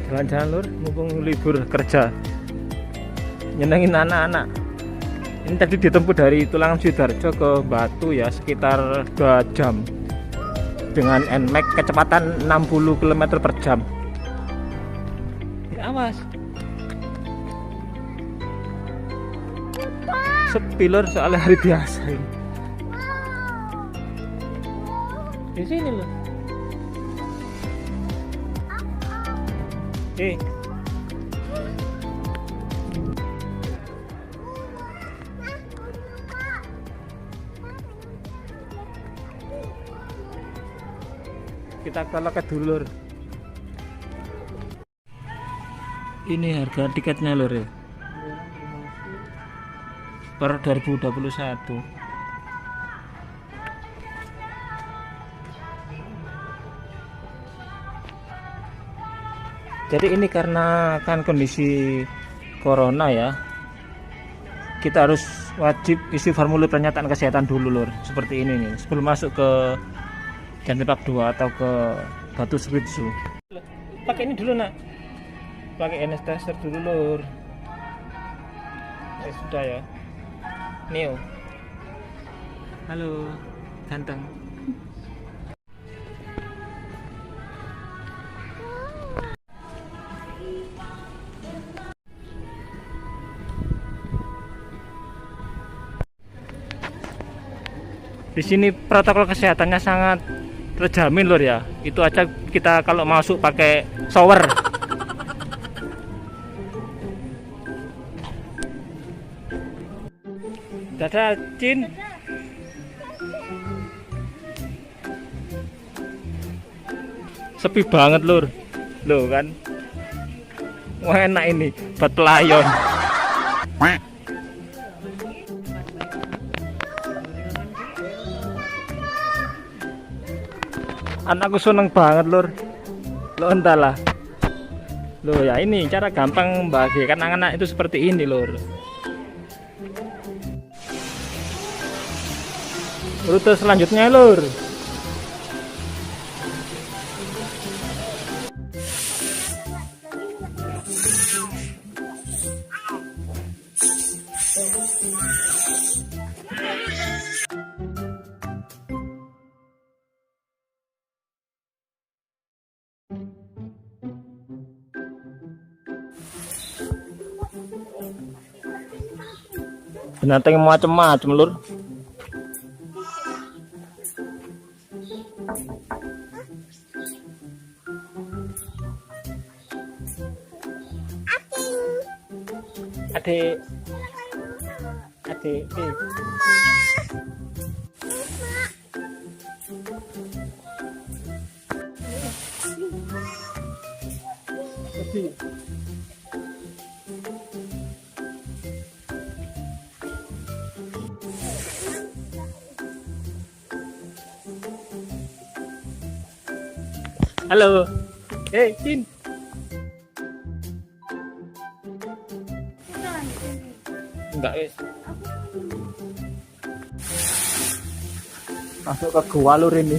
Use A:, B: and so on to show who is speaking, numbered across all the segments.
A: Jalan-jalan lur, mumpung libur kerja, nyenengin anak-anak. Ini tadi ditempuh dari Tulangan Sidoarjo ke Batu ya, sekitar 2 jam dengan NMAX kecepatan 60 km per jam. Ya, awas. Sepi lur, soalnya hari biasa ini. Di sini loh. Kita ke loket dulu lur. Ini harga tiketnya lur ya, per 2021. Jadi ini karena kan kondisi corona ya, kita harus wajib isi formulir pernyataan kesehatan dulu lur, seperti ini nih, sebelum masuk ke Jantin Park 2 atau ke Batu Street Zoo. Pakai ini dulu nak, pakai anesthesia dulu lur. Sudah ya. Neo, halo ganteng. Di sini protokol kesehatannya sangat terjamin lur ya. Itu aja kita kalau masuk pakai shower. Dadah Cin. Sepi banget lur. Loh kan. Wah enak ini buat pelayon. Anakku seneng banget lur. Lo entahlah. Loh ya ini cara gampang membahagiakan anak-anak itu seperti ini lur. Rute selanjutnya lur. Binatang macam-macam lur. Adik, adik, halo, Cin. Enggak wes. Masuk ke gua lur ini.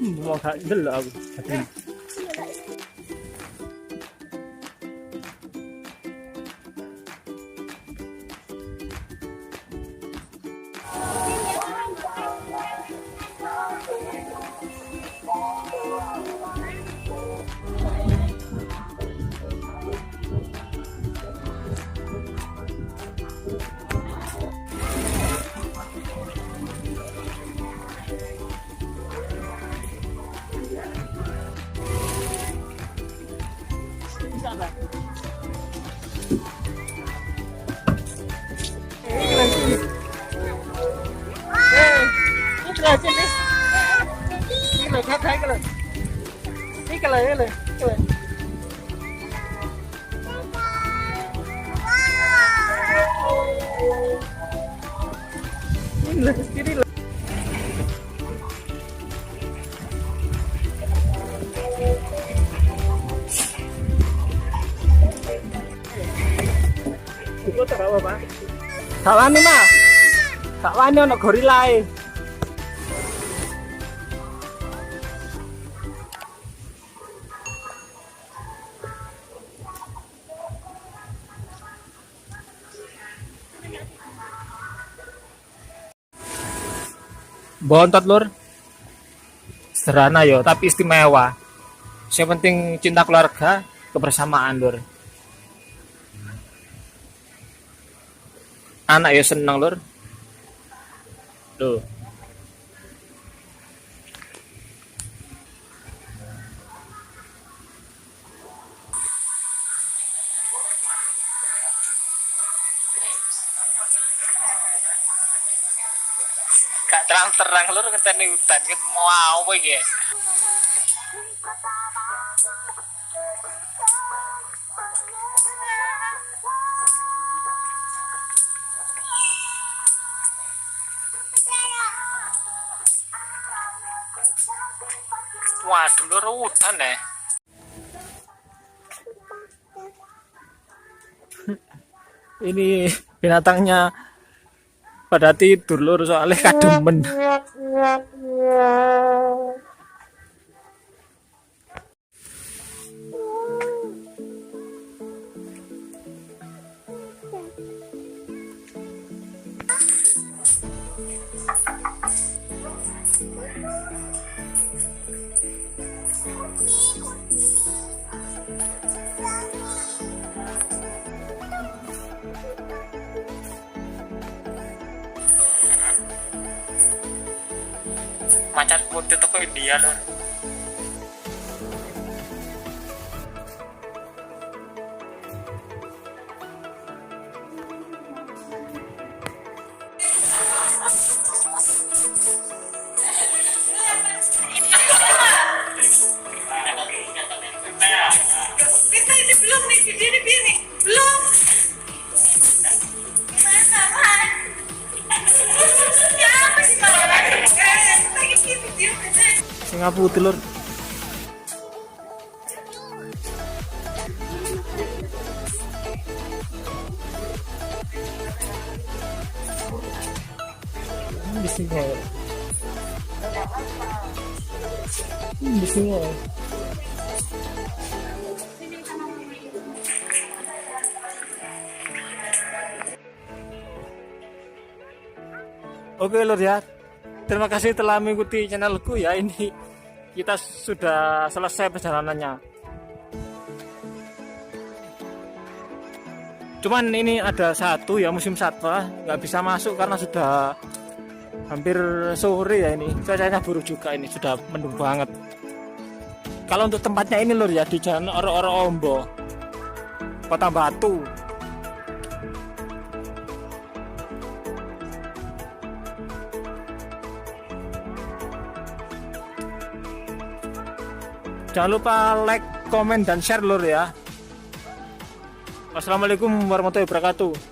A: Mau gak delok aku. Gak wani mah. Gak wani ono gorilae. Bontot lur. Sederhana yo, tapi istimewa. Yang penting cinta keluarga, kebersamaan lur. Anak ya seneng lur. Tuh. Gak terang-terang lur ngenteni hutan kan mau apa iki. Waduh lur hutan deh. Ini binatangnya pada tidur lur soalnya kademen. Macan putih toko India lur.
B: Kita ini belum nih, ini belum. Gimana, Pan? Ya, masih malah lagi.
A: Singa putih lur. Di sini. Di sini. Oke lur ya. Terima kasih telah mengikuti channelku ya. Ini kita sudah selesai perjalanannya. Cuman ini ada satu ya musim satwa nggak bisa masuk karena sudah hampir sore ya ini. Cuacanya buruk juga ini sudah mendung banget. Kalau untuk tempatnya ini lur ya di Jalan Oro-Oro Ombo, Kota Batu. Jangan lupa like, komen, dan share lur ya. Wassalamualaikum warahmatullahi wabarakatuh.